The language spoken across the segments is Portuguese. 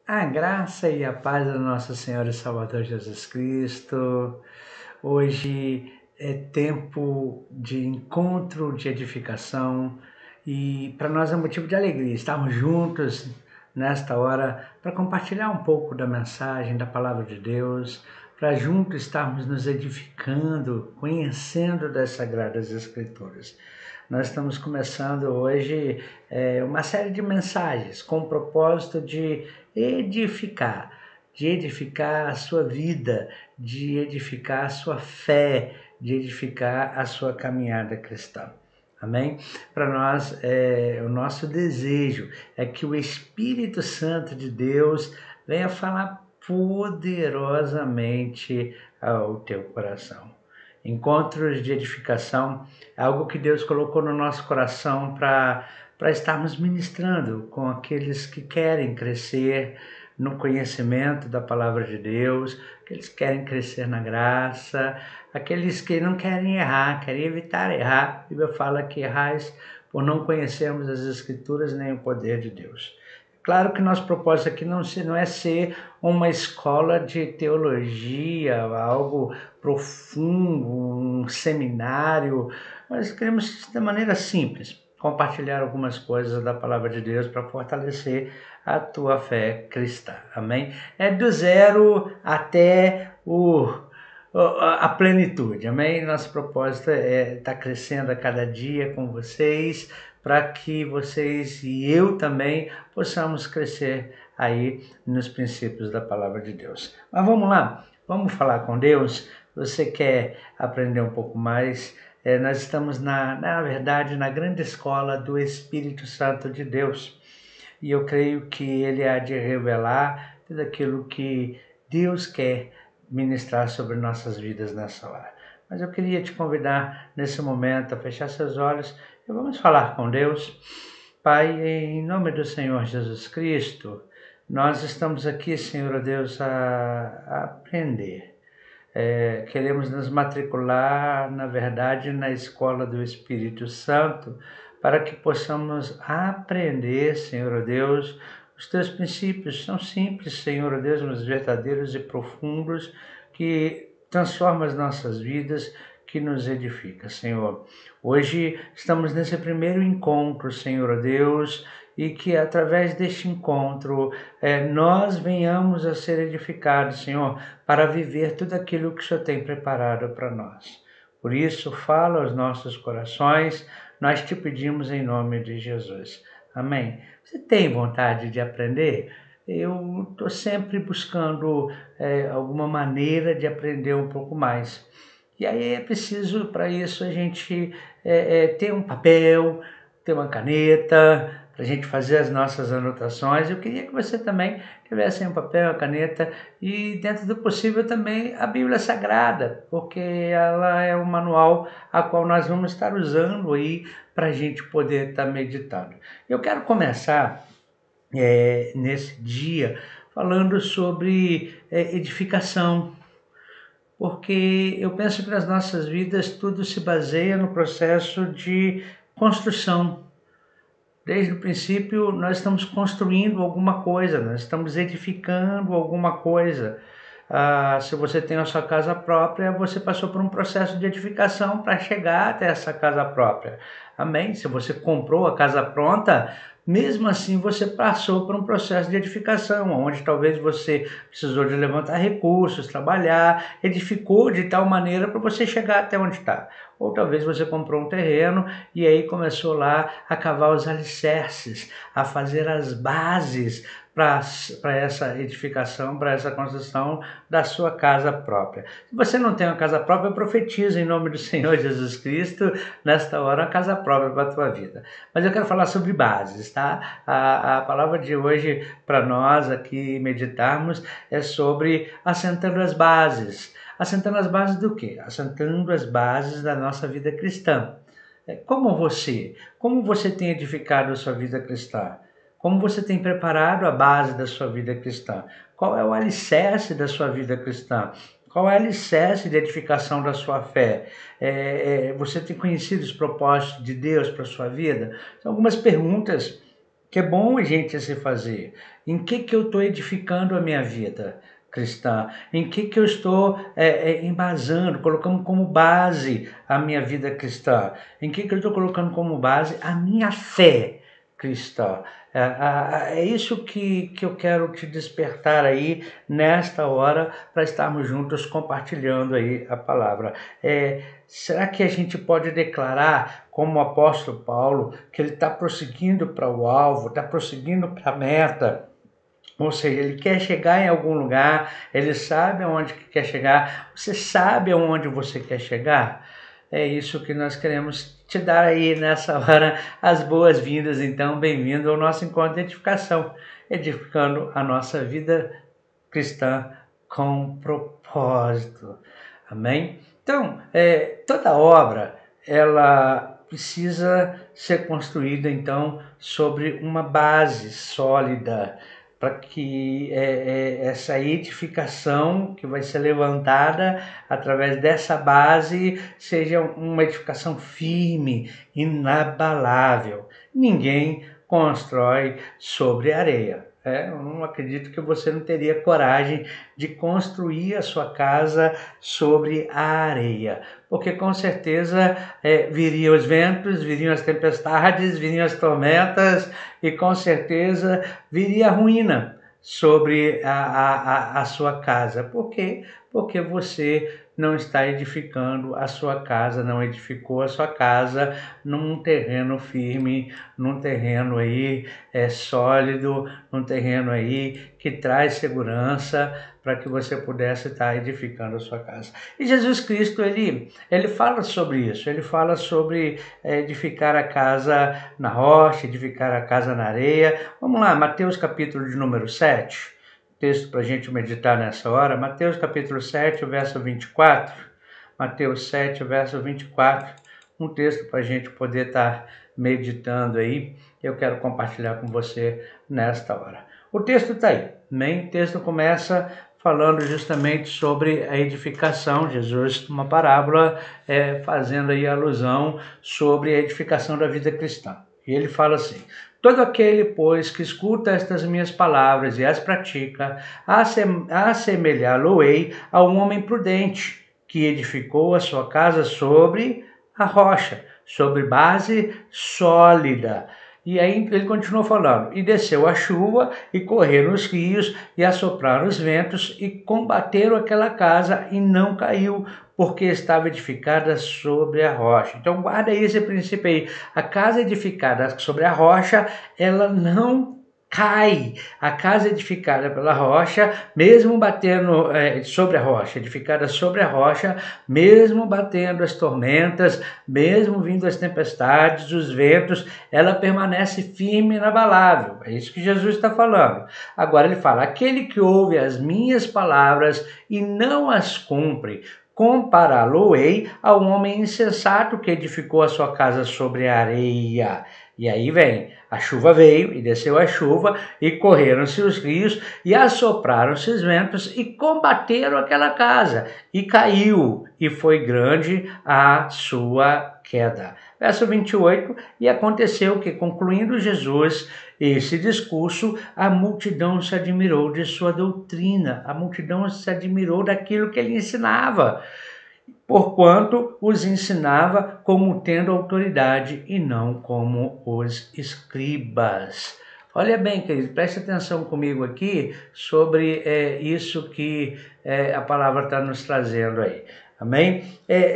A graça e a paz do nosso Senhor e Salvador Jesus Cristo. Hoje é tempo de encontro, de edificação e para nós é um motivo de alegria estarmos juntos nesta hora para compartilhar um pouco da mensagem, da palavra de Deus, para juntos estarmos nos edificando, conhecendo das Sagradas Escrituras. Nós estamos começando hoje uma série de mensagens com o propósito edificar, de edificar a sua vida, de edificar a sua fé, de edificar a sua caminhada cristã. Amém? Para nós, o nosso desejo é que o Espírito Santo de Deus venha falar poderosamente ao teu coração. Encontros de edificação é algo que Deus colocou no nosso coração para estarmos ministrando com aqueles que querem crescer no conhecimento da palavra de Deus, aqueles que querem crescer na graça, aqueles que não querem errar, querem evitar errar. A Bíblia fala que errais por não conhecermos as Escrituras nem o poder de Deus. Claro que nosso propósito aqui não é ser uma escola de teologia, algo profundo, um seminário. Nós queremos, de maneira simples, compartilhar algumas coisas da palavra de Deus para fortalecer a tua fé cristã. Amém? É do zero até a plenitude. Amém? Nosso propósito é estar crescendo a cada dia com vocês, para que vocês e eu também possamos crescer aí nos princípios da palavra de Deus. Mas vamos lá, vamos falar com Deus. Você quer aprender um pouco mais? Nós estamos, na verdade, na grande escola do Espírito Santo de Deus. E eu creio que Ele há de revelar tudo aquilo que Deus quer ministrar sobre nossas vidas nessa hora. Mas eu queria te convidar nesse momento a fechar seus olhos e vamos falar com Deus. Pai, em nome do Senhor Jesus Cristo, nós estamos aqui, Senhor Deus, a aprender. Queremos nos matricular, na verdade, na escola do Espírito Santo, para que possamos aprender, Senhor Deus, os teus princípios. São simples, Senhor Deus, mas verdadeiros e profundos, que transformam as nossas vidas, que nos edifica, Senhor. Hoje estamos nesse primeiro encontro, Senhor Deus, e que através deste encontro nós venhamos a ser edificados, Senhor, para viver tudo aquilo que o Senhor tem preparado para nós. Por isso, fala aos nossos corações, nós te pedimos em nome de Jesus. Amém. Você tem vontade de aprender? Eu estou sempre buscando alguma maneira de aprender um pouco mais. E aí é preciso, para isso, a gente ter um papel, ter uma caneta, para a gente fazer as nossas anotações. Eu queria que você também tivesse um papel, uma caneta e, dentro do possível, também a Bíblia Sagrada, porque ela é o manual a qual nós vamos estar usando aí para a gente poder estar meditando. Eu quero começar nesse dia falando sobre edificação, porque eu penso que nas nossas vidas tudo se baseia no processo de construção. Desde o princípio nós estamos construindo alguma coisa, nós estamos edificando alguma coisa. Se você tem a sua casa própria, você passou por um processo de edificação para chegar até essa casa própria. Amém? Se você comprou a casa pronta, mesmo assim você passou por um processo de edificação, onde talvez você precisou de levantar recursos, trabalhar, edificou de tal maneira para você chegar até onde está. Ou talvez você comprou um terreno e aí começou lá a cavar os alicerces, a fazer as bases para essa edificação, para essa construção da sua casa própria. Se você não tem uma casa própria, eu profetizo em nome do Senhor Jesus Cristo, nesta hora, uma casa própria para a tua vida. Mas eu quero falar sobre bases, tá? A palavra de hoje para nós aqui meditarmos é sobre assentando as bases. Assentando as bases do quê? Assentando as bases da nossa vida cristã. Como você tem edificado a sua vida cristã? Como você tem preparado a base da sua vida cristã? Qual é o alicerce da sua vida cristã? Qual é o alicerce de edificação da sua fé? Você tem conhecido os propósitos de Deus para a sua vida? São algumas perguntas que é bom a gente se fazer. Em que eu estou edificando a minha vida cristã? Em que eu estou embasando, colocando como base a minha vida cristã? Em que eu estou colocando como base a minha fé cristã? É isso que eu quero te despertar aí nesta hora para estarmos juntos compartilhando aí a palavra. Será que a gente pode declarar, como o apóstolo Paulo, que ele está prosseguindo para o alvo, está prosseguindo para a meta? Ou seja, ele quer chegar em algum lugar, ele sabe aonde que quer chegar. Você sabe aonde você quer chegar? É isso que nós queremos te dar aí nessa hora as boas-vindas. Então, bem-vindo ao nosso encontro de edificação, edificando a nossa vida cristã com propósito. Amém? Então, toda obra, ela precisa ser construída, então, sobre uma base sólida, para que essa edificação que vai ser levantada através dessa base seja uma edificação firme, inabalável. Ninguém constrói sobre areia. Eu não acredito que você não teria coragem de construir a sua casa sobre a areia, porque com certeza viriam os ventos, viriam as tempestades, viriam as tormentas e com certeza viria a ruína sobre a sua casa. Por quê? Porque você não está edificando a sua casa, não edificou a sua casa num terreno firme, num terreno aí sólido, num terreno aí que traz segurança para que você pudesse estar edificando a sua casa. E Jesus Cristo, ele fala sobre isso, ele fala sobre edificar a casa na rocha, edificar a casa na areia. Vamos lá, Mateus capítulo de número 7. Texto para a gente meditar nessa hora, Mateus capítulo 7, verso 24, Mateus 7, verso 24, um texto para a gente poder estar meditando aí, eu quero compartilhar com você nesta hora. O texto está aí, né? O texto começa falando justamente sobre a edificação, Jesus, uma parábola fazendo aí alusão sobre a edificação da vida cristã. E ele fala assim: todo aquele, pois, que escuta estas minhas palavras e as pratica, assemelhá-lo-ei a um homem prudente, que edificou a sua casa sobre a rocha, sobre base sólida. E aí ele continuou falando: e desceu a chuva, e correram os rios, e assopraram os ventos, e combateram aquela casa, e não caiu, porque estava edificada sobre a rocha. Então guarda aí esse princípio aí. A casa edificada sobre a rocha, ela não cai. A casa edificada pela rocha, mesmo batendo sobre a rocha, edificada sobre a rocha, mesmo batendo as tormentas, mesmo vindo as tempestades, os ventos, ela permanece firme e inabalável. É isso que Jesus está falando. Agora ele fala: aquele que ouve as minhas palavras e não as cumpre, compará-lo-ei a um homem insensato que edificou a sua casa sobre a areia. E aí vem, a chuva veio, e desceu a chuva, e correram-se os rios, e assopraram-se os ventos, e combateram aquela casa, e caiu, e foi grande a sua queda. Verso 28, e aconteceu que, concluindo Jesus esse discurso, a multidão se admirou de sua doutrina, a multidão se admirou daquilo que ele ensinava, porquanto os ensinava como tendo autoridade e não como os escribas. Olha bem, querido, preste atenção comigo aqui sobre isso que a palavra está nos trazendo aí. Amém?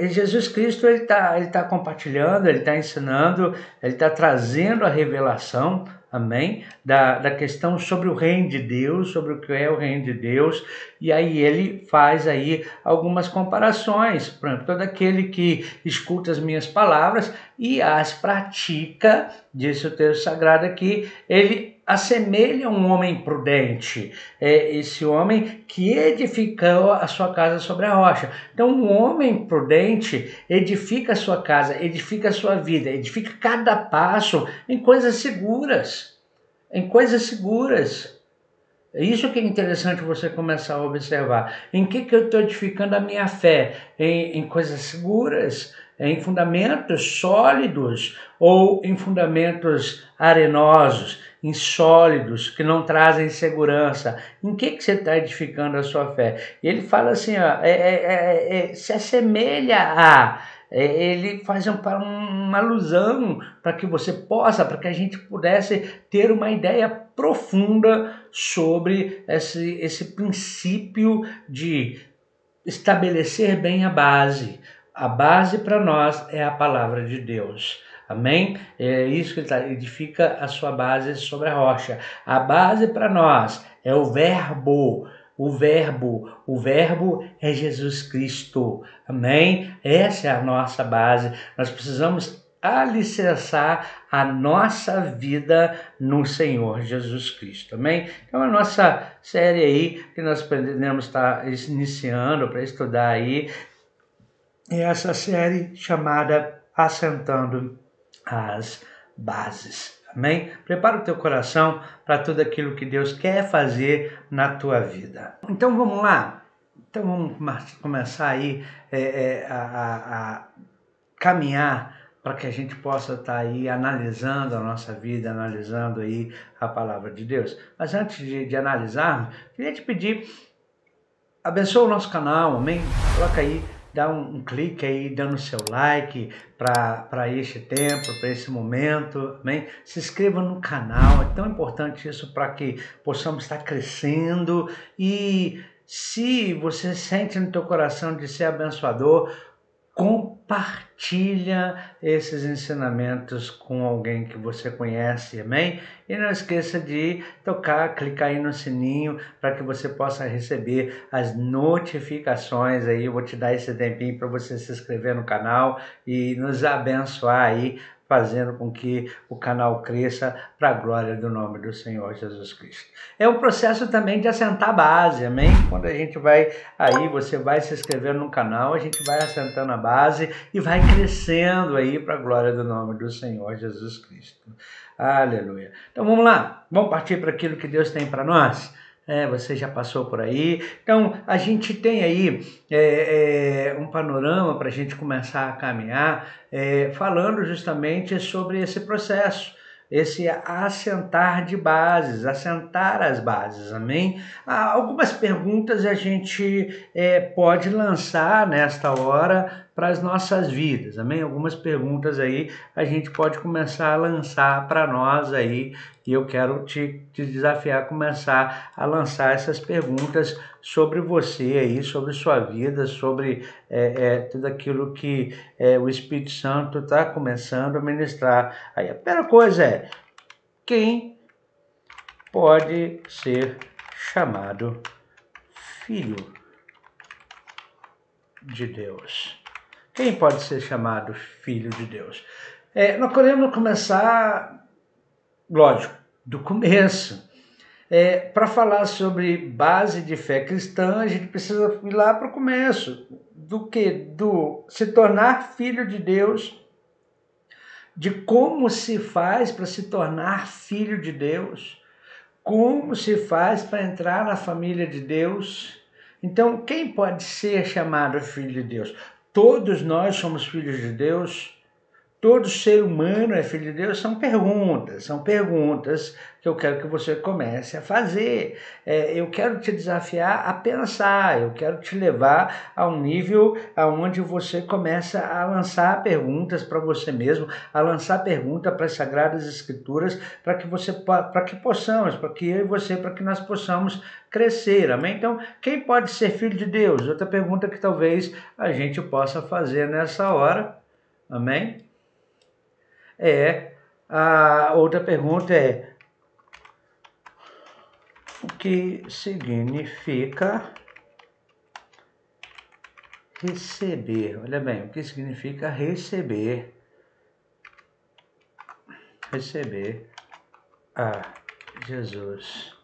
Jesus Cristo ele tá compartilhando, ele está ensinando, ele está trazendo a revelação, amém? Da questão sobre o reino de Deus, sobre o que é o reino de Deus, e aí ele faz aí algumas comparações. Por exemplo, todo aquele que escuta as minhas palavras e as pratica, disse o texto sagrado aqui, ele assemelha um homem prudente, esse homem que edificou a sua casa sobre a rocha. Então, um homem prudente edifica a sua casa, edifica a sua vida, edifica cada passo em coisas seguras, em coisas seguras. É isso que é interessante você começar a observar. Em que eu estou edificando a minha fé? Em coisas seguras, em fundamentos sólidos ou em fundamentos arenosos, insólidos, que não trazem segurança? Em que você está edificando a sua fé? E ele fala assim, ó, se assemelha a... ele faz uma alusão para que você possa, para que a gente pudesse ter uma ideia profunda sobre esse princípio de estabelecer bem a base. A base para nós é a palavra de Deus. Amém? É isso que ele edifica a sua base sobre a rocha. A base para nós é o verbo. O verbo é Jesus Cristo. Amém? Essa é a nossa base. Nós precisamos alicerçar a nossa vida no Senhor Jesus Cristo. Amém? Então a nossa série aí que nós podemos estar iniciando para estudar aí é essa série chamada Assentando as Bases. Amém? Prepara o teu coração para tudo aquilo que Deus quer fazer na tua vida. Então vamos lá. Então vamos começar aí a caminhar para que a gente possa estar aí analisando a nossa vida, analisando aí a palavra de Deus. Mas antes de analisarmos, queria te pedir, abençoa o nosso canal, amém? Coloca aí, dá um clique aí, dando o seu like para este tempo, para esse momento, amém? Se inscreva no canal, é tão importante isso para que possamos estar crescendo. E se você sente no teu coração de ser abençoador, compartilha esses ensinamentos com alguém que você conhece, amém? E não esqueça de clicar aí no sininho para que você possa receber as notificações aí. Eu vou te dar esse tempinho para você se inscrever no canal e nos abençoar aí, fazendo com que o canal cresça para a glória do nome do Senhor Jesus Cristo. É um processo também de assentar a base, amém? Quando a gente vai aí, você vai se inscrevendo no canal, a gente vai assentando a base e vai crescendo aí para a glória do nome do Senhor Jesus Cristo. Aleluia. Então vamos lá, vamos partir para aquilo que Deus tem para nós? Você já passou por aí. Então, a gente tem aí um panorama para a gente começar a caminhar, falando justamente sobre esse processo, esse assentar de bases, assentar as bases, amém? Algumas perguntas a gente pode lançar nesta hora para as nossas vidas, amém? Algumas perguntas aí a gente pode começar a lançar para nós aí, e eu quero te desafiar a começar a lançar essas perguntas sobre você aí, sobre sua vida, sobre tudo aquilo que o Espírito Santo está começando a ministrar. Aí a primeira coisa é: quem pode ser chamado filho de Deus? Quem pode ser chamado filho de Deus? Nós queremos começar, lógico, do começo. Para falar sobre base de fé cristã, a gente precisa ir lá para o começo. Do que? Do se tornar filho de Deus, de como se faz para se tornar filho de Deus, como se faz para entrar na família de Deus. Então, quem pode ser chamado filho de Deus? Todos nós somos filhos de Deus. Todo ser humano é filho de Deus? São perguntas que eu quero que você comece a fazer. Eu quero te desafiar a pensar, eu quero te levar a um nível onde você começa a lançar perguntas para você mesmo, a lançar perguntas para as Sagradas Escrituras, para que eu e você, para que nós possamos crescer, amém? Então, quem pode ser filho de Deus? Outra pergunta que talvez a gente possa fazer nessa hora, amém? A outra pergunta é: o que significa receber? Olha bem, o que significa receber a Jesus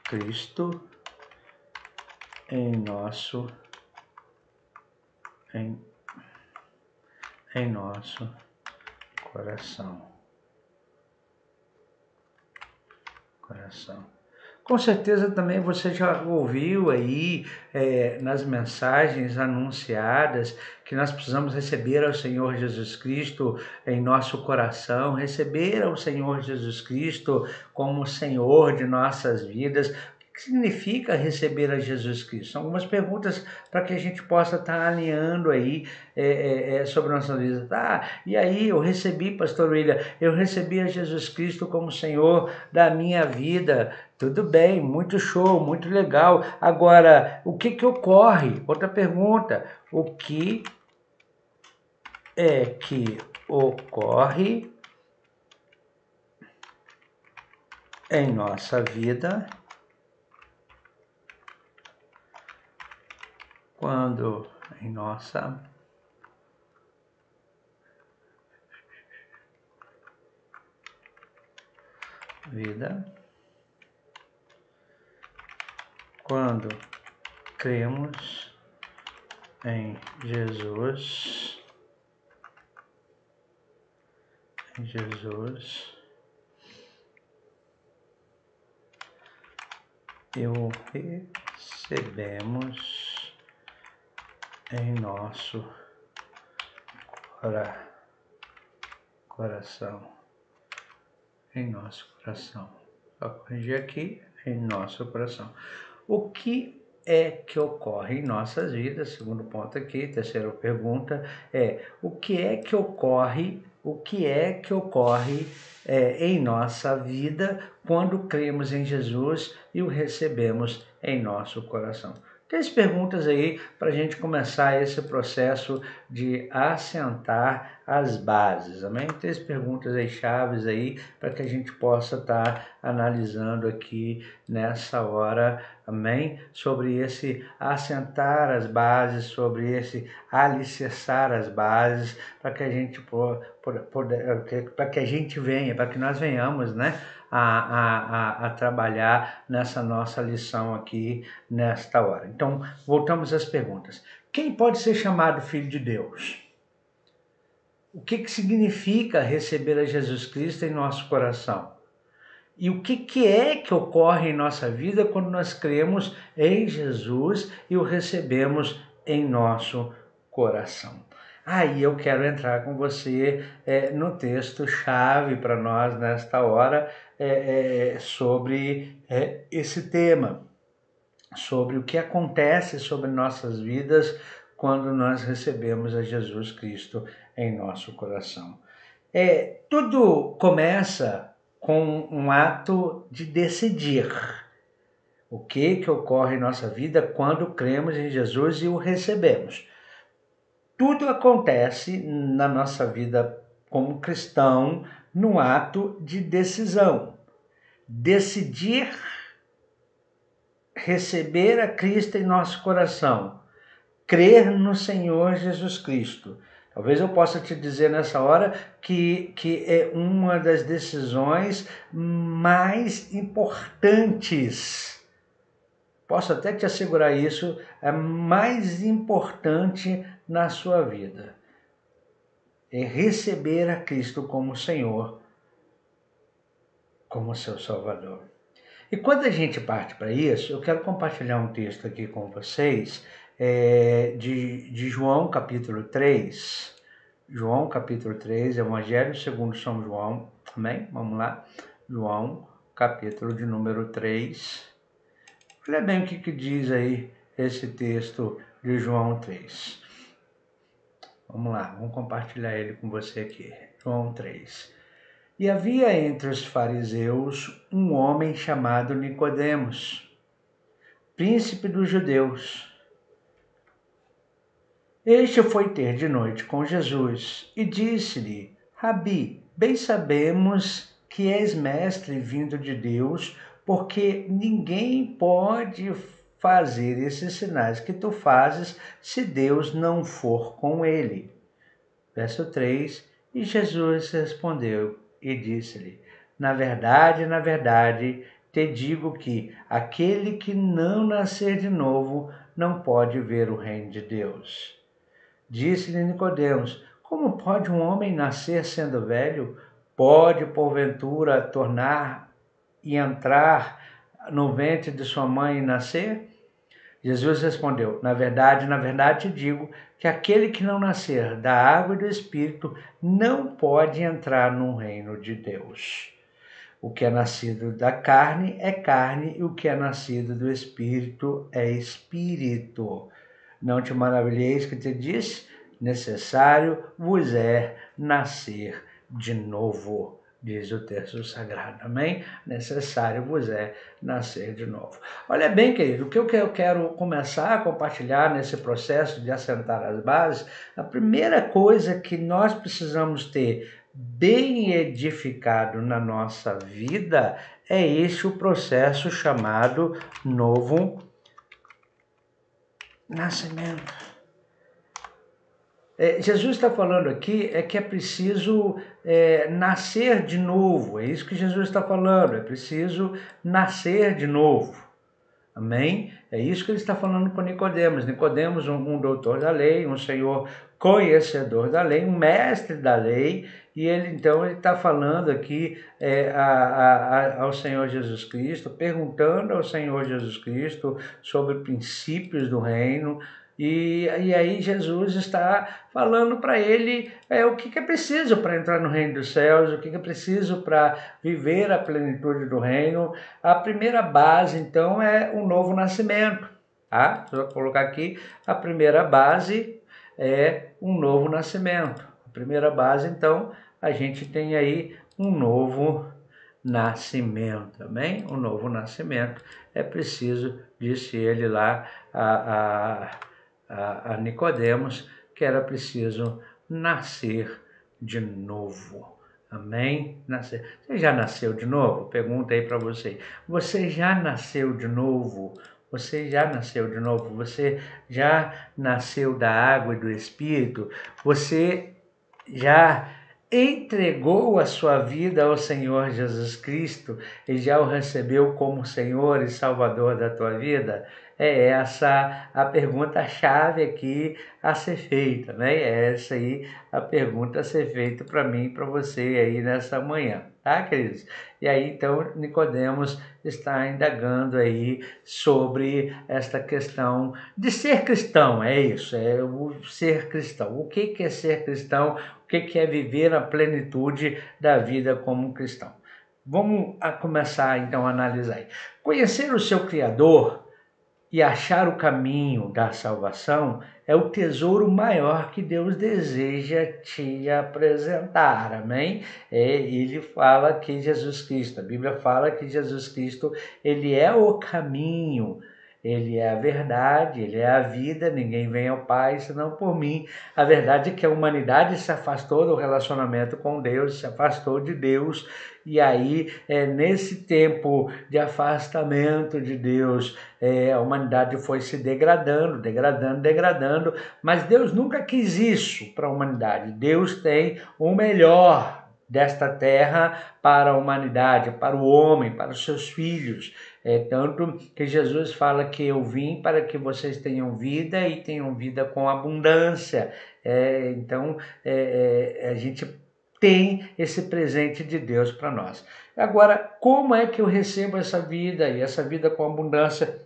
Cristo em nosso coração. Com certeza também você já ouviu aí nas mensagens anunciadas que nós precisamos receber ao Senhor Jesus Cristo em nosso coração, receber ao Senhor Jesus Cristo como Senhor de nossas vidas. O que significa receber a Jesus Cristo? São algumas perguntas para que a gente possa estar alinhando aí sobre nossa vida. E aí eu recebi, pastor William, eu recebi a Jesus Cristo como Senhor da minha vida. Tudo bem, muito show, muito legal. Agora, o que ocorre? Outra pergunta. O que é que ocorre em nossa vida quando em nossa vida quando cremos em Jesus e o recebemos em nosso coração. Em nosso coração. Vou corrigir aqui, em nosso coração. O que é que ocorre em nossas vidas? Segundo ponto aqui, terceira pergunta o que é que ocorre em nossa vida quando cremos em Jesus e o recebemos em nosso coração? Três perguntas aí para a gente começar esse processo de assentar as bases, amém? Três perguntas aí, chaves aí, para que a gente possa estar analisando aqui nessa hora, amém? Sobre esse assentar as bases, sobre esse alicerçar as bases, para que a gente para que a gente venha, para que nós venhamos, né? A trabalhar nessa nossa lição aqui nesta hora. Então, voltamos às perguntas. Quem pode ser chamado filho de Deus? O que significa receber a Jesus Cristo em nosso coração? E o que é que ocorre em nossa vida quando nós cremos em Jesus e o recebemos em nosso coração? Aí eu quero entrar com você no texto-chave para nós nesta hora sobre esse tema, sobre o que acontece sobre nossas vidas quando nós recebemos a Jesus Cristo em nosso coração. Tudo começa com um ato de decidir. O que ocorre em nossa vida quando cremos em Jesus e o recebemos? Tudo acontece na nossa vida como cristão no ato de decisão. Decidir receber a Cristo em nosso coração, crer no Senhor Jesus Cristo. Talvez eu possa te dizer nessa hora que é uma das decisões mais importantes. Posso até te assegurar isso, é mais importante na sua vida. É receber a Cristo como Senhor, como seu Salvador. E quando a gente parte para isso, eu quero compartilhar um texto aqui com vocês, de João capítulo 3. João capítulo 3, Evangelho segundo São João, amém? Vamos lá. João capítulo de número 3. Olha bem o que diz aí esse texto de João 3. Vamos lá, vamos compartilhar ele com você aqui. João 3. E havia entre os fariseus um homem chamado Nicodemos, príncipe dos judeus. Este foi ter de noite com Jesus e disse-lhe: Rabi, bem sabemos que és mestre vindo de Deus, porque ninguém pode fazer esses sinais que tu fazes se Deus não for com ele. Verso 3. E Jesus respondeu e disse-lhe: na verdade, te digo que aquele que não nascer de novo não pode ver o reino de Deus. Disse-lhe Nicodemos: como pode um homem nascer sendo velho? Pode, porventura, tornar e entrar no ventre de sua mãe e nascer? Jesus respondeu: na verdade te digo que aquele que não nascer da água e do Espírito não pode entrar no reino de Deus. O que é nascido da carne é carne, e o que é nascido do Espírito é Espírito. Não te maravilheis que te disse, necessário vos é nascer de novo, diz o texto sagrado, amém? Necessário vos é nascer de novo. Olha bem, querido, o que eu quero começar a compartilhar nesse processo de assentar as bases, a primeira coisa que nós precisamos ter bem edificado na nossa vida é este o processo chamado novo nascimento. Jesus está falando aqui que é preciso nascer de novo, é isso que Jesus está falando, é preciso nascer de novo, amém? É isso que ele está falando com Nicodemos. Nicodemos, um doutor da lei, um senhor conhecedor da lei, um mestre da lei, e ele está falando aqui ao Senhor Jesus Cristo, perguntando ao Senhor Jesus Cristo sobre princípios do reino. E aí Jesus está falando para ele o que é preciso para entrar no reino dos céus, o que é preciso para viver a plenitude do reino. A primeira base, então, é um novo nascimento. Tá? Vou colocar aqui, a primeira base é um novo nascimento. A primeira base, então, a gente tem aí um novo nascimento, amém? Um novo nascimento. É preciso, disse ele lá a Nicodemos, que era preciso nascer de novo. Amém? Nascer. Você já nasceu de novo? Pergunta aí para você. Você já nasceu de novo? Você já nasceu de novo? Você já nasceu da água e do Espírito? Você já entregou a sua vida ao Senhor Jesus Cristo e já o recebeu como Senhor e Salvador da tua vida? É essa a pergunta-chave aqui a ser feita, né? É essa aí a pergunta a ser feita para mim e para você aí nessa manhã, tá, queridos? E aí, então, Nicodemos está indagando aí sobre esta questão de ser cristão, é isso, é o ser cristão. O que é ser cristão? O que é viver a plenitude da vida como um cristão? Vamos começar, então, a analisar aí. Conhecer o seu Criador e achar o caminho da salvação é o tesouro maior que Deus deseja te apresentar, amém? Ele fala que Jesus Cristo, a Bíblia fala que Jesus Cristo, ele é o caminho, ele é a verdade, ele é a vida, ninguém vem ao Pai senão por mim. A verdade é que a humanidade se afastou do relacionamento com Deus, se afastou de Deus, e aí, nesse tempo de afastamento de Deus, a humanidade foi se degradando, mas Deus nunca quis isso para a humanidade. Deus tem o melhor desta terra para a humanidade, para o homem, para os seus filhos. Tanto que Jesus fala que eu vim para que vocês tenham vida e tenham vida com abundância. Então, a gente tem esse presente de Deus para nós. Agora, como é que eu recebo essa vida e essa vida com abundância?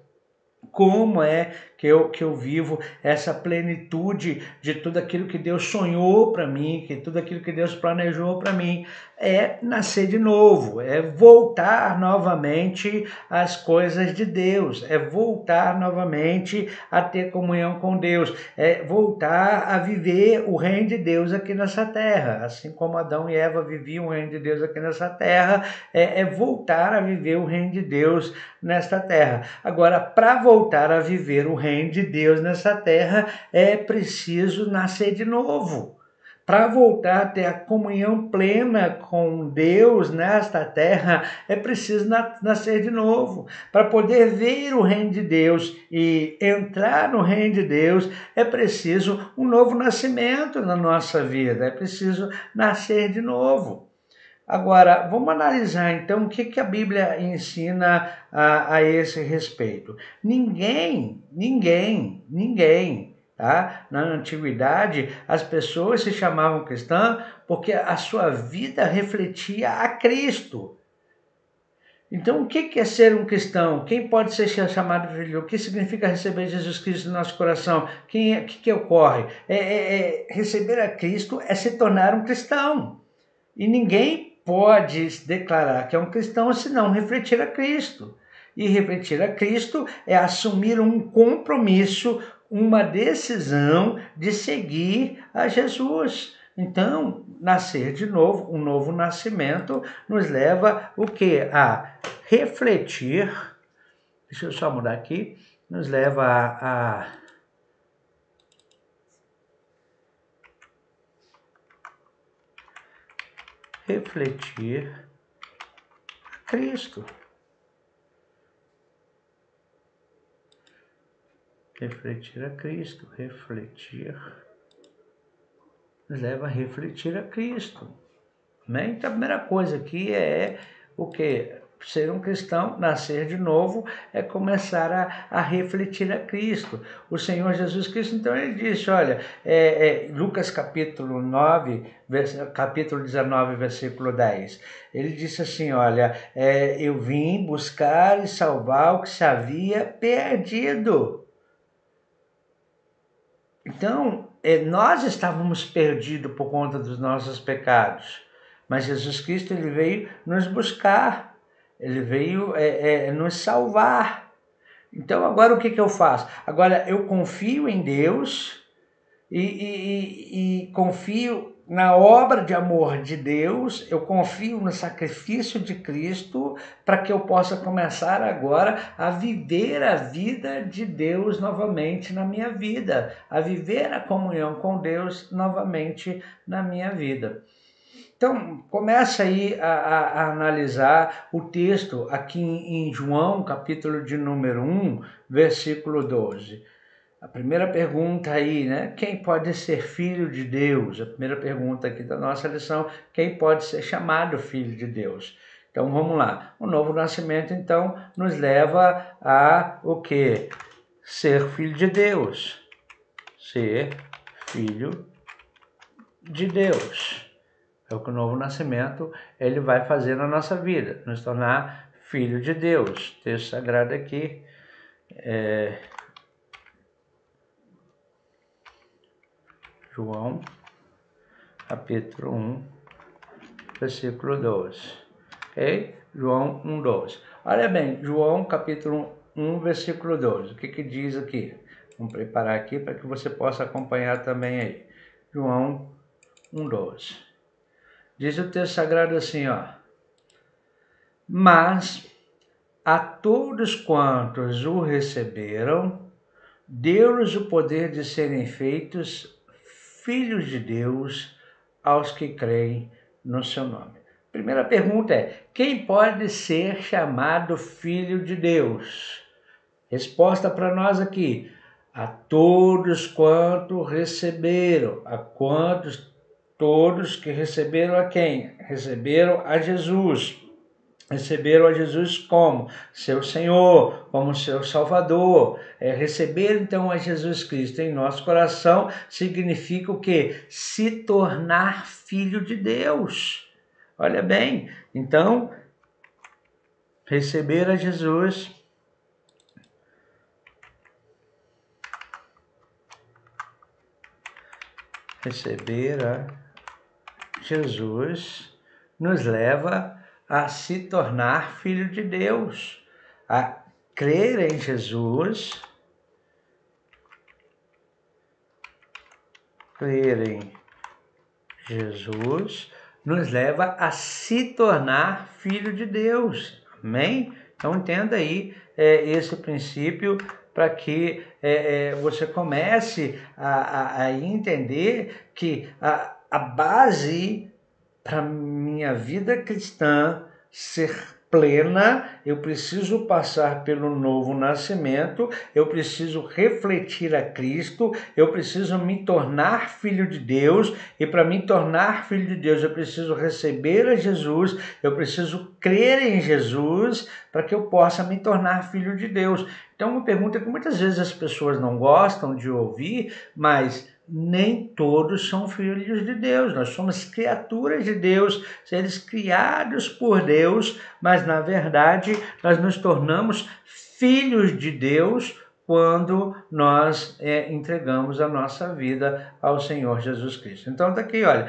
Como é que eu vivo essa plenitude de tudo aquilo que Deus sonhou para mim, que tudo aquilo que Deus planejou para mim? É nascer de novo, é voltar novamente às coisas de Deus, é voltar novamente a ter comunhão com Deus, é voltar a viver o reino de Deus aqui nessa terra, assim como Adão e Eva viviam o reino de Deus aqui nessa terra, é voltar a viver o reino de Deus nesta terra. Agora, para voltar a viver o reino de Deus nessa terra, é preciso nascer de novo. Para voltar a ter a comunhão plena com Deus nesta terra, é preciso nascer de novo. Para poder ver o reino de Deus e entrar no reino de Deus, é preciso um novo nascimento na nossa vida, é preciso nascer de novo. Agora, vamos analisar então o que a Bíblia ensina a esse respeito. Ninguém, tá? Na antiguidade, as pessoas se chamavam cristãs porque a sua vida refletia a Cristo. Então, o que é ser um cristão? Quem pode ser chamado de filho? O que significa receber Jesus Cristo no nosso coração? O que ocorre? Receber a Cristo é se tornar um cristão. E ninguém pode declarar que é um cristão se não refletir a Cristo. E refletir a Cristo é assumir um compromisso, uma decisão de seguir a Jesus. Então, nascer de novo, um novo nascimento, nos leva o quê? A refletir, deixa eu só mudar aqui, nos leva a refletir a Cristo. Refletir a Cristo, nos leva a refletir a Cristo. Né? Então a primeira coisa aqui é o que? Ser um cristão, nascer de novo, é começar a refletir a Cristo. O Senhor Jesus Cristo, então, ele disse, olha, Lucas capítulo 9, capítulo 19, versículo 10, ele disse assim, olha, eu vim buscar e salvar o que se havia perdido. Então, nós estávamos perdidos por conta dos nossos pecados, mas Jesus Cristo, ele veio nos buscar, ele veio nos salvar. Então, agora o que eu faço? Agora, eu confio em Deus e confio na obra de amor de Deus, eu confio no sacrifício de Cristo para que eu possa começar agora a viver a vida de Deus novamente na minha vida, a viver a comunhão com Deus novamente na minha vida. Então, começa aí a analisar o texto aqui em João, capítulo de número 1, versículo 12. A primeira pergunta aí, né? Quem pode ser filho de Deus? A primeira pergunta aqui da nossa lição, quem pode ser chamado filho de Deus? Então, vamos lá. O novo nascimento, então, nos leva a o quê? Ser filho de Deus. Ser filho de Deus. É o que o novo nascimento ele vai fazer na nossa vida, nos tornar filho de Deus. O texto sagrado aqui João, capítulo 1, versículo 12. Ok? João 1, 12. Olha bem, João, capítulo 1, versículo 12. O que diz aqui? Vamos preparar aqui para que você possa acompanhar também aí. João 1, 12. Diz o texto sagrado assim, ó. Mas a todos quantos o receberam, deu-lhes o poder de serem feitos filhos de Deus aos que creem no seu nome. Primeira pergunta é, quem pode ser chamado filho de Deus? Resposta para nós aqui, a todos quanto receberam, todos que receberam a quem? Receberam a Jesus. Receberam a Jesus como seu Senhor, como seu Salvador. Receber então a Jesus Cristo em nosso coração significa o quê? Se tornar filho de Deus. Olha bem, então, receber a Jesus nos leva a se tornar filho de Deus, a crer em Jesus, nos leva a se tornar filho de Deus, amém? Então entenda aí esse princípio para que você comece a entender que a base para minha vida cristã ser plena, eu preciso passar pelo novo nascimento, eu preciso refletir a Cristo, eu preciso me tornar filho de Deus, e para me tornar filho de Deus eu preciso receber a Jesus, eu preciso crer em Jesus para que eu possa me tornar filho de Deus. Então uma pergunta que muitas vezes as pessoas não gostam de ouvir, mas nem todos são filhos de Deus. Nós somos criaturas de Deus, seres criados por Deus, mas na verdade nós nos tornamos filhos de Deus quando nós entregamos a nossa vida ao Senhor Jesus Cristo. Então está aqui, olha,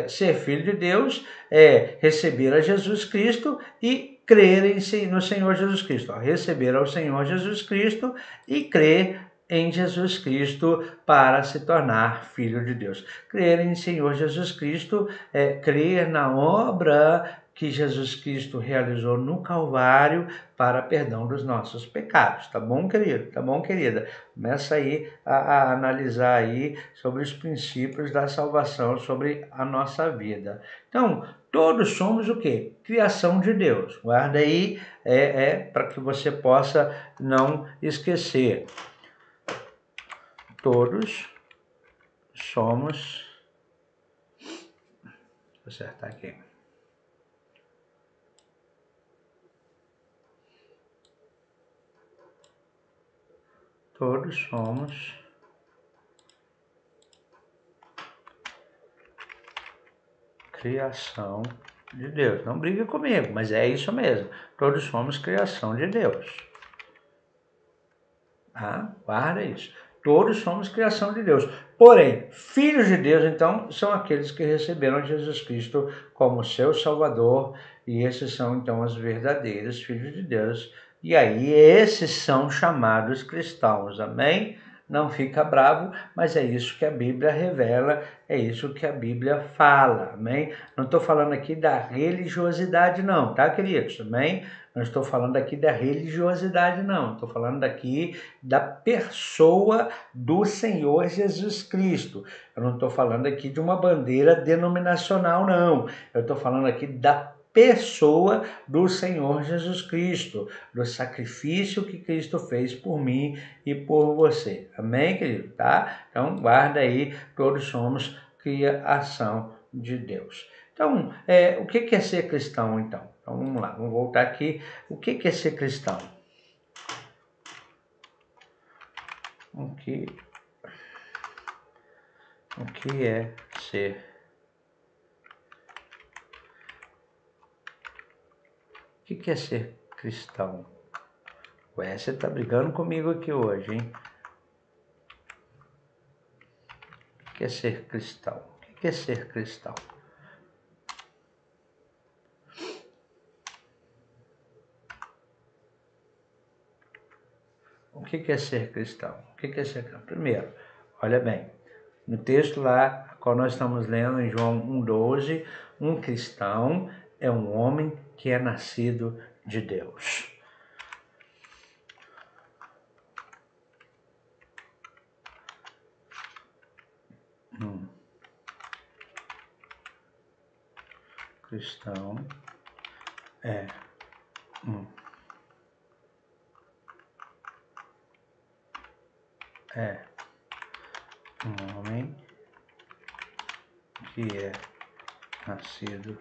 ser filho de Deus é receber a Jesus Cristo e crer no Senhor Jesus Cristo. Receber ao Senhor Jesus Cristo e crer em Jesus Cristo para se tornar filho de Deus. Crer em Senhor Jesus Cristo é crer na obra que Jesus Cristo realizou no Calvário para perdão dos nossos pecados. Tá bom, querido? Tá bom, querida? Começa aí a analisar aí sobre os princípios da salvação, sobre a nossa vida. Então, todos somos o quê? Criação de Deus. Guarda aí, para que você possa não esquecer. Todos somos... Vou acertar aqui. Todos somos criação de Deus. Não briga comigo, mas é isso mesmo. Todos somos criação de Deus. Tá? Guarda isso. Todos somos criação de Deus. Porém, filhos de Deus, então, são aqueles que receberam Jesus Cristo como seu Salvador. E esses são, então, os verdadeiros filhos de Deus. E aí, esses são chamados cristãos. Amém? Não fica bravo, mas é isso que a Bíblia revela, é isso que a Bíblia fala, amém? Não estou falando aqui da religiosidade não, tá, queridos? Amém? Não estou falando aqui da religiosidade não, estou falando aqui da pessoa do Senhor Jesus Cristo. Eu não estou falando aqui de uma bandeira denominacional não, eu estou falando aqui da pessoa do Senhor Jesus Cristo, do sacrifício que Cristo fez por mim e por você. Amém, querido? Tá? Então, guarda aí, todos somos criação de Deus. Então, o que é ser cristão, então? Então, vamos lá, vamos voltar aqui. O que é ser cristão? O que é ser? O que é ser cristão? Ué, você tá brigando comigo aqui hoje, hein? O que é ser cristão? O que é ser cristão? O que é ser cristão? O que é ser cristão? Primeiro, olha bem, no texto lá, qual nós estamos lendo em João 1,12, um cristão é um homem que é nascido de Deus. Cristão é um homem que é nascido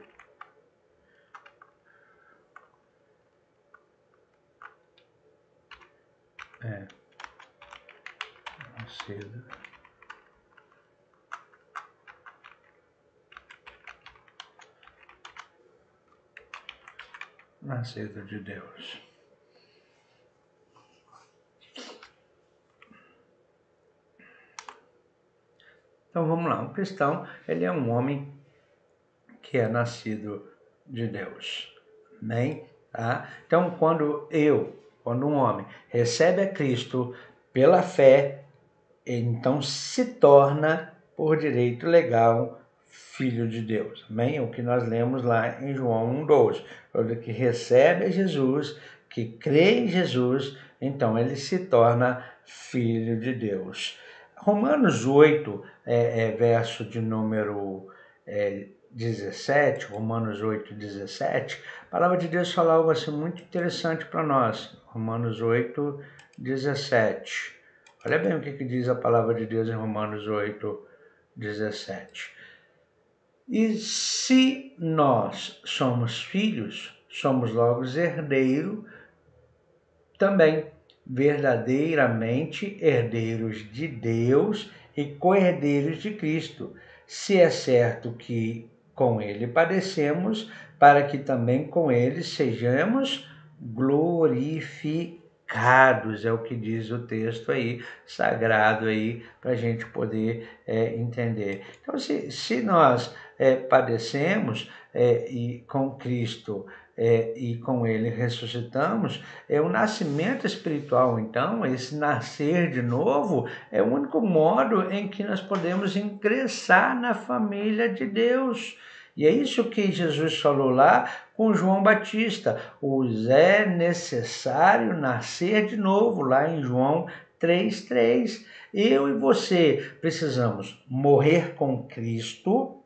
nascido de Deus. Então vamos lá, um cristão, ele é um homem que é nascido de Deus. Amém? Tá? Então quando um homem recebe a Cristo pela fé, então se torna por direito legal filho de Deus. Amém? O que nós lemos lá em João 1,12. Todo que recebe a Jesus, que crê em Jesus, então ele se torna filho de Deus. Romanos 8, verso de número 17, Romanos 8, 17, a palavra de Deus fala algo assim muito interessante para nós. Romanos 8, 17. Olha bem o que diz a palavra de Deus em Romanos 8, 17. E se nós somos filhos, somos logo herdeiros também, verdadeiramente herdeiros de Deus e co-herdeiros de Cristo, se é certo que com ele padecemos, para que também com ele sejamos glorificados, é o que diz o texto aí, sagrado aí, para a gente poder entender. Então, se nós padecemos e com Cristo e com ele ressuscitamos, é o nascimento espiritual. Então, esse nascer de novo é o único modo em que nós podemos ingressar na família de Deus. E é isso que Jesus falou lá com João Batista: os é necessário nascer de novo, lá em João 3,3. Eu e você precisamos morrer com Cristo.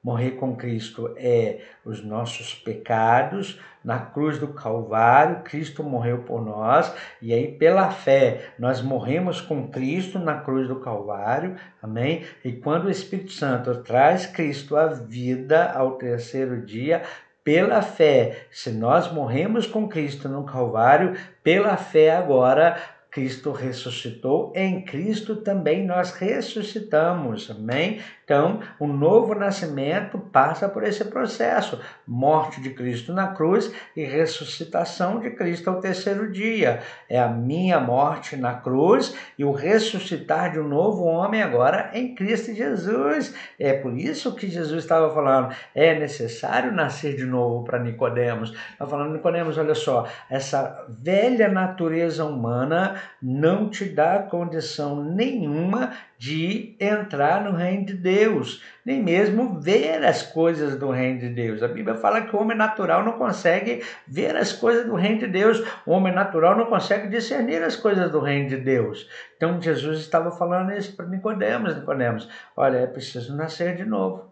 Morrer com Cristo é os nossos pecados. Na cruz do Calvário, Cristo morreu por nós, e aí pela fé nós morremos com Cristo na cruz do Calvário, amém? E quando o Espírito Santo traz Cristo à vida ao terceiro dia, pela fé, se nós morremos com Cristo no Calvário, pela fé agora Cristo ressuscitou, em Cristo também nós ressuscitamos, amém? Então, o novo nascimento passa por esse processo: morte de Cristo na cruz e ressuscitação de Cristo ao terceiro dia. É a minha morte na cruz e o ressuscitar de um novo homem agora em Cristo Jesus. É por isso que Jesus estava falando: é necessário nascer de novo para Nicodemos. Estava falando: Nicodemos, olha só, essa velha natureza humana não te dá condição nenhuma de entrar no reino de Deus, nem mesmo ver as coisas do reino de Deus. A Bíblia fala que o homem natural não consegue ver as coisas do reino de Deus, o homem natural não consegue discernir as coisas do reino de Deus. Então Jesus estava falando isso para Nicodemos: Nicodemos, olha, é preciso nascer de novo.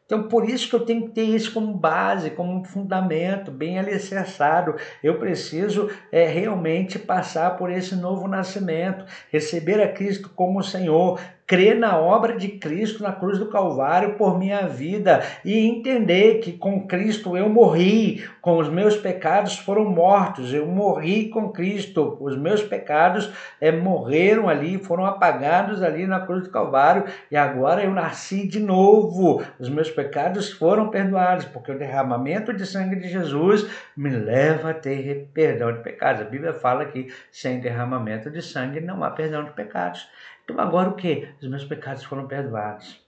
Então, por isso que eu tenho que ter isso como base, como fundamento, bem alicerçado. Eu preciso realmente passar por esse novo nascimento, receber a Cristo como Senhor, crer na obra de Cristo na cruz do Calvário por minha vida e entender que com Cristo eu morri, com os meus pecados foram mortos, eu morri com Cristo, os meus pecados morreram ali, foram apagados ali na cruz do Calvário, e agora eu nasci de novo, os meus pecados foram perdoados, porque o derramamento de sangue de Jesus me leva a ter perdão de pecados. A Bíblia fala que sem derramamento de sangue não há perdão de pecados. Então agora o que? Os meus pecados foram perdoados.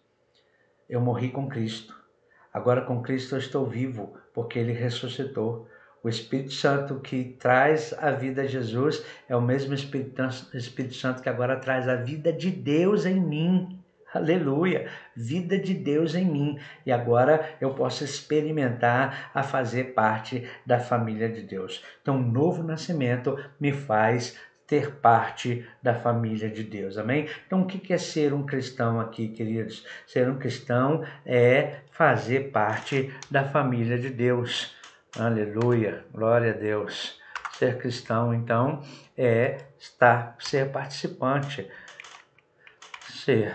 Eu morri com Cristo. Agora com Cristo eu estou vivo, porque Ele ressuscitou. O Espírito Santo que traz a vida a Jesus é o mesmo Espírito Santo que agora traz a vida de Deus em mim. Aleluia! Vida de Deus em mim. E agora eu posso experimentar a fazer parte da família de Deus. Então, o novo nascimento me faz ter parte da família de Deus, amém? Então, o que é ser um cristão aqui, queridos? Ser um cristão é fazer parte da família de Deus. Aleluia, glória a Deus. Ser cristão, então, é ser participante. Ser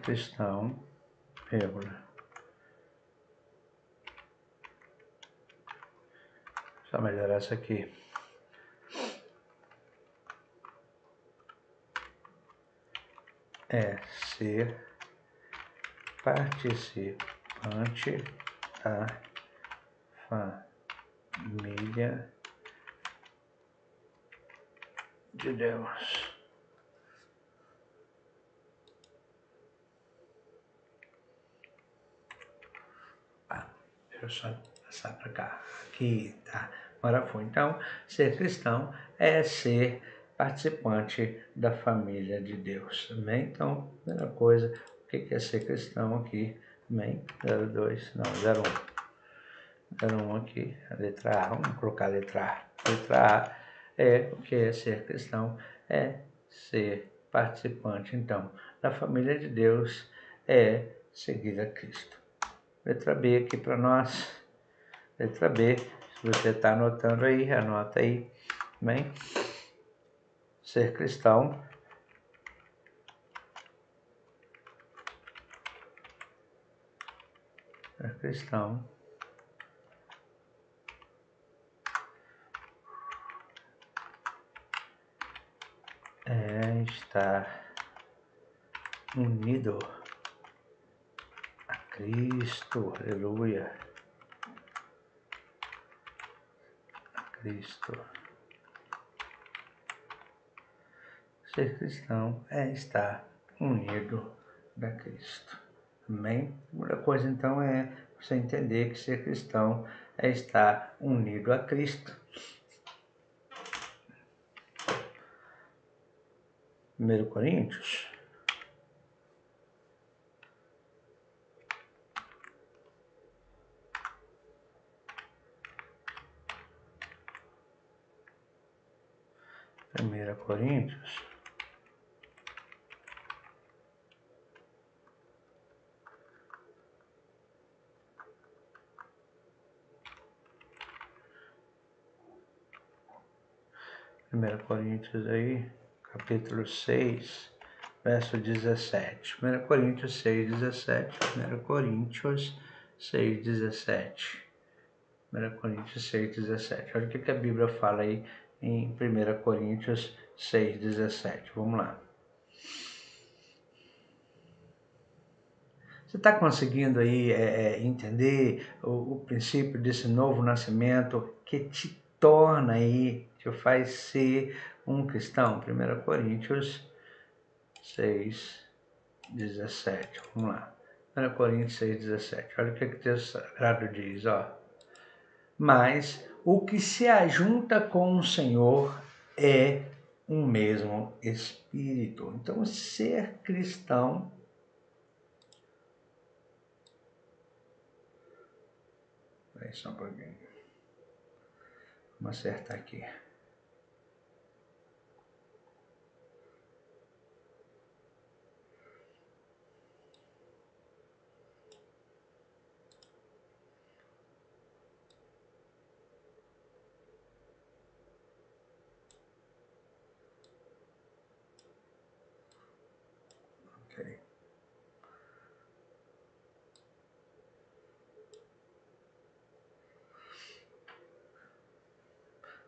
cristão vírgula. Só melhorar isso aqui. É ser participante da família de Deus. Deixa eu só passar para cá. Aqui, tá? Agora foi. Então, ser cristão é ser participante da família de Deus. Amém? Então, primeira coisa, o que é ser cristão aqui? Amém? 02, não, 01 aqui, a letra A. Vamos colocar a letra A. Letra A é o que é ser cristão, é ser participante, então, da família de Deus, é seguir a Cristo. Letra B aqui para nós. Letra B, se você está anotando aí, anota aí. Amém? Ser cristão está unido a Cristo, aleluia, a Cristo. Ser cristão é estar unido a Cristo. Amém? A primeira coisa, então, é você entender que ser cristão é estar unido a Cristo. 1 Coríntios. Primeira Coríntios. Primeira Coríntios aí, capítulo 6, verso 17. 1 Coríntios 6, 17. 1 Coríntios 6, 17. 1 Coríntios 6, 17. Olha o que a Bíblia fala aí em 1 Coríntios 6, 17. Vamos lá. Você está conseguindo aí entender o princípio desse novo nascimento que te torna aí, te faz ser um cristão? 1 Coríntios 6, 17. Vamos lá. 1 Coríntios 6, 17. Olha o que o texto sagrado diz, ó. Mas o que se ajunta com o Senhor é um mesmo Espírito. Então, ser cristão Aí só um pouquinho. Vamos acertar aqui. Ok.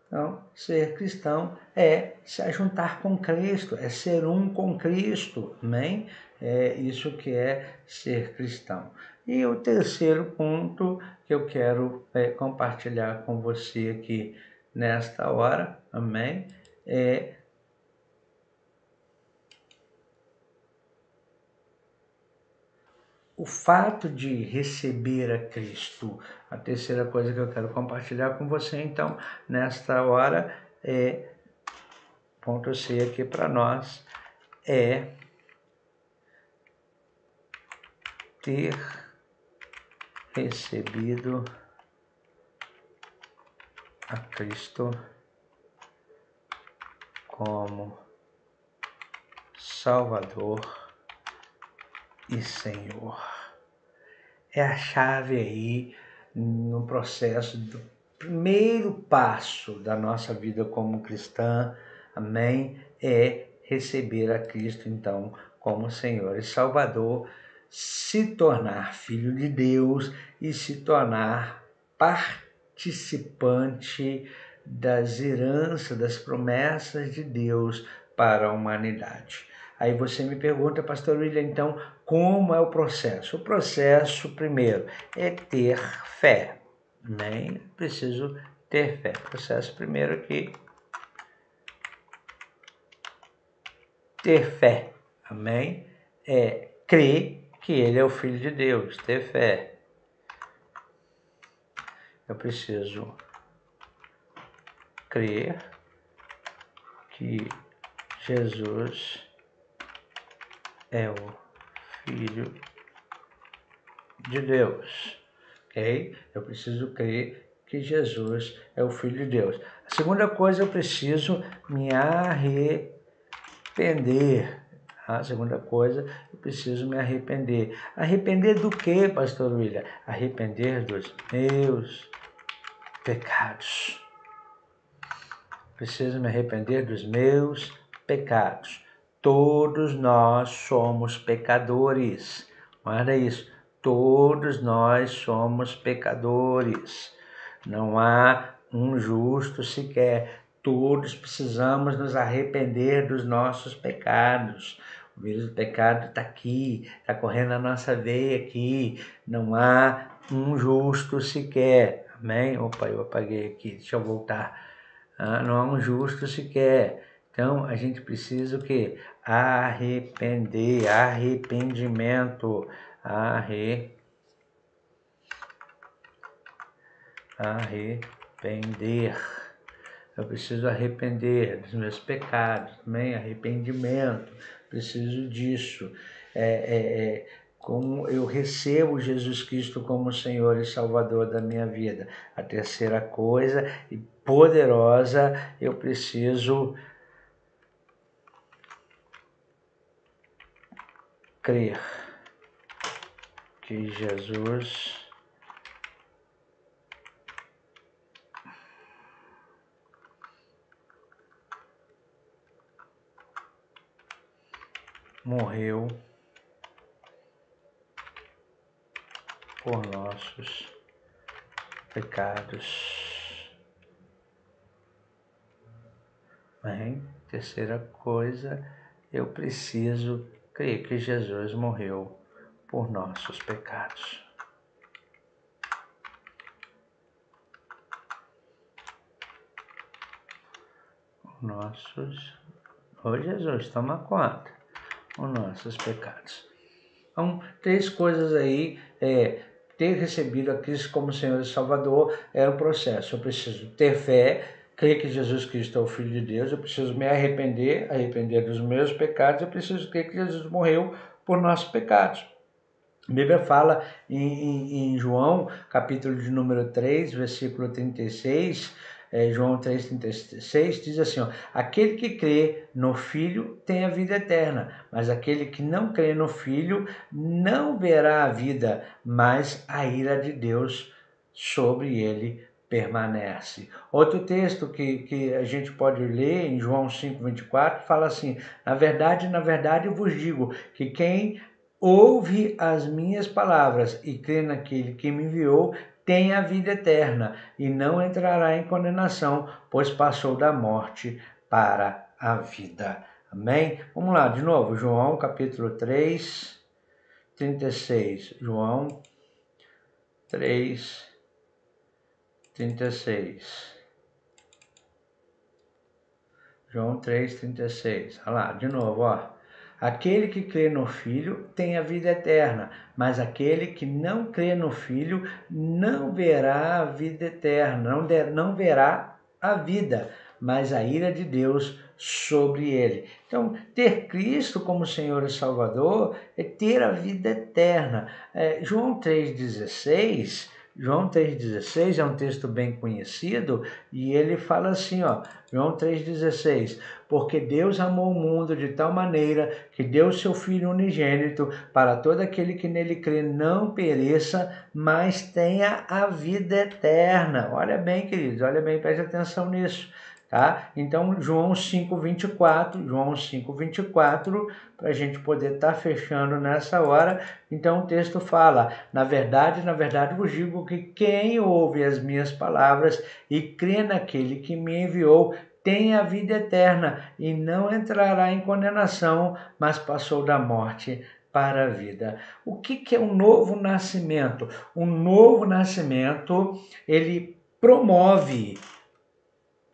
Então, ser cristão é se ajuntar com Cristo, é ser um com Cristo, amém? É isso que é ser cristão. E o terceiro ponto que eu quero compartilhar com você aqui nesta hora, amém? É o fato de receber a Cristo. A terceira coisa que eu quero compartilhar com você, então, nesta hora, ponto C aqui para nós, é ter recebido a Cristo como Salvador e Senhor. É a chave aí no processo do primeiro passo da nossa vida como cristã, amém? É receber a Cristo, então, como Senhor e Salvador, se tornar filho de Deus e se tornar participante das heranças, das promessas de Deus para a humanidade. Aí você me pergunta, pastor William, então, como é o processo? O processo, primeiro, é ter fé. Nem preciso ter fé. O processo primeiro aqui, ter fé. Amém? É crer que ele é o Filho de Deus, ter fé. Eu preciso crer que Jesus é o Filho de Deus, ok? Eu preciso crer que Jesus é o Filho de Deus. A segunda coisa, eu preciso me arrepender. A segunda coisa, eu preciso me arrepender. Arrepender do quê, pastor William? Arrepender dos meus pecados. Preciso me arrepender dos meus pecados. Todos nós somos pecadores. Guarda isso. Todos nós somos pecadores. Não há um justo sequer. Todos precisamos nos arrepender dos nossos pecados. O vírus do pecado está aqui, está correndo na nossa veia aqui. Não há um justo sequer. Amém? Opa, eu apaguei aqui, deixa eu voltar. Não há um justo sequer. Então, a gente precisa o quê? Arrepender, arrependimento, arrepender. Eu preciso arrepender dos meus pecados, também arrependimento, preciso disso. Como eu recebo Jesus Cristo como Senhor e Salvador da minha vida. A terceira coisa, e poderosa, eu preciso crer que Jesus morreu por nossos pecados. Bem, terceira coisa, eu preciso crer que Jesus morreu por nossos pecados. Jesus, toma conta, os nossos pecados. Então, 3 coisas aí, ter recebido a Cristo como Senhor e Salvador é o processo. Eu preciso ter fé, crer que Jesus Cristo é o Filho de Deus, eu preciso me arrepender dos meus pecados, eu preciso crer que Jesus morreu por nossos pecados. A Bíblia fala em João, capítulo de número 3, versículo 36, João 3,36, diz assim, aquele que crê no Filho tem a vida eterna, mas aquele que não crê no Filho não verá a vida, mas a ira de Deus sobre ele permanece. Outro texto que a gente pode ler em João 5,24, fala assim, na verdade eu vos digo que quem ouve as minhas palavras e crê naquele que me enviou, tem a vida eterna e não entrará em condenação, pois passou da morte para a vida. Amém? Vamos lá, de novo, João capítulo 3, 36. João 3, 36. João 3, 36. Olha lá, de novo, Aquele que crê no Filho tem a vida eterna, mas aquele que não crê no Filho não verá a vida eterna, não verá a vida, mas a ira de Deus sobre ele. Então, ter Cristo como Senhor e Salvador é ter a vida eterna. João 3,16 é um texto bem conhecido e ele fala assim, João 3,16, porque Deus amou o mundo de tal maneira que deu seu Filho unigênito para todo aquele que nele crê não pereça, mas tenha a vida eterna. Olha bem, queridos, olha bem, preste atenção nisso. Tá? Então, João 5,24, para a gente poder estar fechando nessa hora. Então, o texto fala, na verdade, vos digo que quem ouve as minhas palavras e crê naquele que me enviou, tem a vida eterna e não entrará em condenação, mas passou da morte para a vida. O que é um novo nascimento? Um novo nascimento, ele promove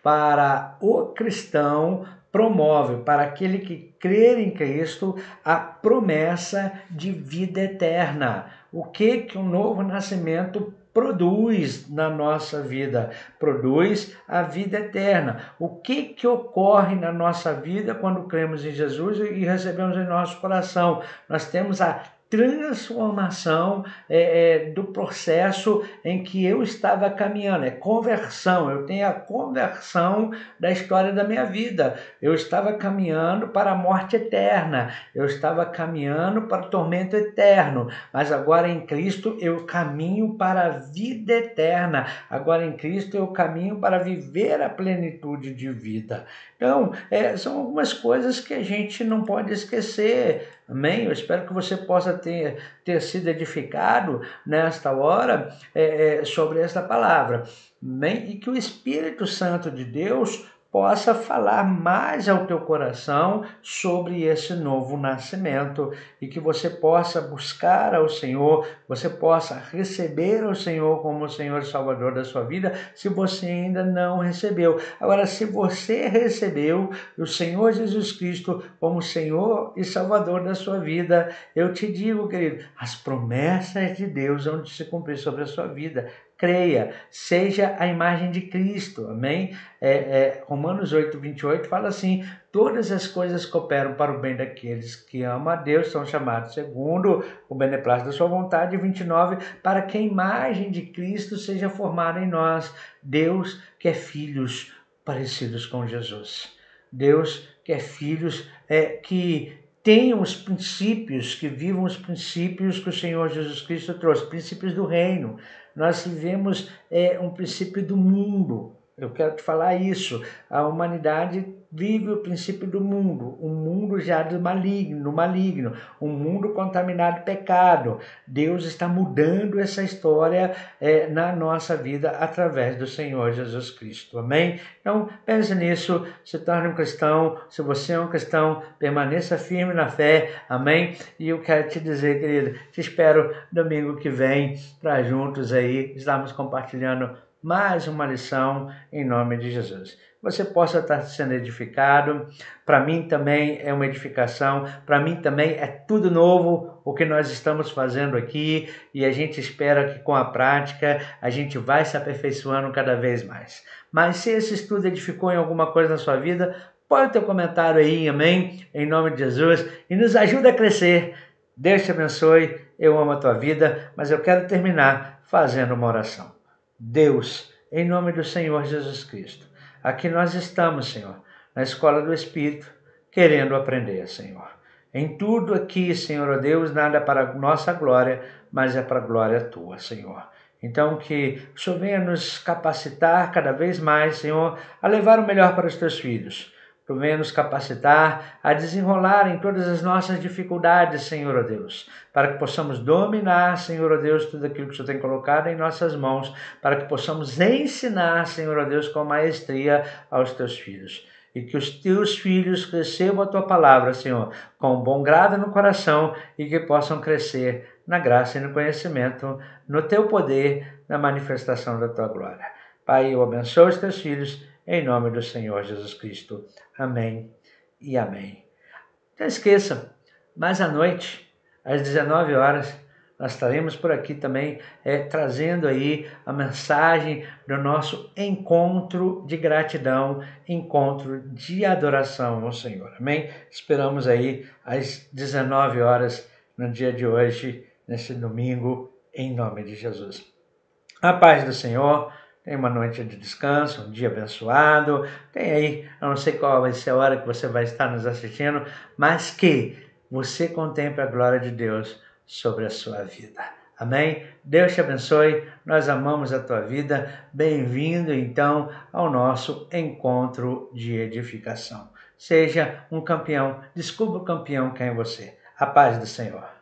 para o cristão, promove para aquele que crer em Cristo a promessa de vida eterna. O que um novo nascimento produz na nossa vida? Produz a vida eterna. O que ocorre na nossa vida quando cremos em Jesus e recebemos em nosso coração? Nós temos a transformação do processo em que eu estava caminhando, conversão, eu tenho a conversão da história da minha vida, eu estava caminhando para a morte eterna, eu estava caminhando para o tormento eterno, mas agora em Cristo eu caminho para a vida eterna, agora em Cristo eu caminho para viver a plenitude de vida. Então, são algumas coisas que a gente não pode esquecer. Amém? Eu espero que você possa ter sido edificado nesta hora sobre esta palavra. Amém? E que o Espírito Santo de Deus possa falar mais ao teu coração sobre esse novo nascimento e que você possa buscar ao Senhor, você possa receber o Senhor como o Senhor e Salvador da sua vida, se você ainda não recebeu. Agora, se você recebeu o Senhor Jesus Cristo como Senhor e Salvador da sua vida, eu te digo, querido, as promessas de Deus vão se cumprir sobre a sua vida. Creia, seja a imagem de Cristo, amém? Romanos 8:28 fala assim: todas as coisas cooperam para o bem daqueles que amam a Deus, são chamados segundo o beneplácito da sua vontade. 29, para que a imagem de Cristo seja formada em nós. Deus quer filhos parecidos com Jesus. Deus quer filhos que tenham os princípios, que vivam os princípios que o Senhor Jesus Cristo trouxe, princípios do reino. Nós vivemos um princípio do mundo. Eu quero te falar isso. A humanidade vive o princípio do mundo, um mundo já do maligno, um mundo contaminado de pecado. Deus está mudando essa história na nossa vida através do Senhor Jesus Cristo. Amém? Então, pense nisso, se torne um cristão. Se você é um cristão, permaneça firme na fé. Amém? E eu quero te dizer, querido, te espero domingo que vem para juntos aí estarmos compartilhando mais uma lição em nome de Jesus. Você possa estar sendo edificado. Para mim também é uma edificação. Para mim também é tudo novo o que nós estamos fazendo aqui. E a gente espera que com a prática a gente vai se aperfeiçoando cada vez mais. Mas se esse estudo edificou em alguma coisa na sua vida, põe o teu comentário aí, amém? Em nome de Jesus. E nos ajuda a crescer. Deus te abençoe. Eu amo a tua vida. Mas eu quero terminar fazendo uma oração. Deus, em nome do Senhor Jesus Cristo, aqui nós estamos, Senhor, na escola do Espírito, querendo aprender, Senhor. Em tudo aqui, Senhor, ó Deus, nada para nossa glória, mas é para a glória tua, Senhor. Então, que o Senhor venha nos capacitar cada vez mais, Senhor, a levar o melhor para os teus filhos. Tu venha nos capacitar a desenrolar em todas as nossas dificuldades, Senhor, ó Deus, para que possamos dominar, Senhor, ó Deus, tudo aquilo que o Senhor tem colocado em nossas mãos, para que possamos ensinar, Senhor, ó Deus, com maestria aos teus filhos. E que os teus filhos recebam a tua palavra, Senhor, com bom grado no coração e que possam crescer na graça e no conhecimento, no teu poder, na manifestação da tua glória. Pai, eu abençoo os teus filhos, em nome do Senhor Jesus Cristo. Amém e amém. Não esqueça, mais à noite, às 19 horas, nós estaremos por aqui também trazendo aí a mensagem do nosso encontro de gratidão, encontro de adoração ao Senhor. Amém? Esperamos aí às 19 horas no dia de hoje, nesse domingo, em nome de Jesus. A paz do Senhor. Tenha uma noite de descanso, um dia abençoado. Tem aí, eu não sei qual vai ser a hora que você vai estar nos assistindo, mas que você contemple a glória de Deus sobre a sua vida. Amém? Deus te abençoe, nós amamos a tua vida. Bem-vindo, então, ao nosso encontro de edificação. Seja um campeão, descubra o campeão que é em você. A paz do Senhor.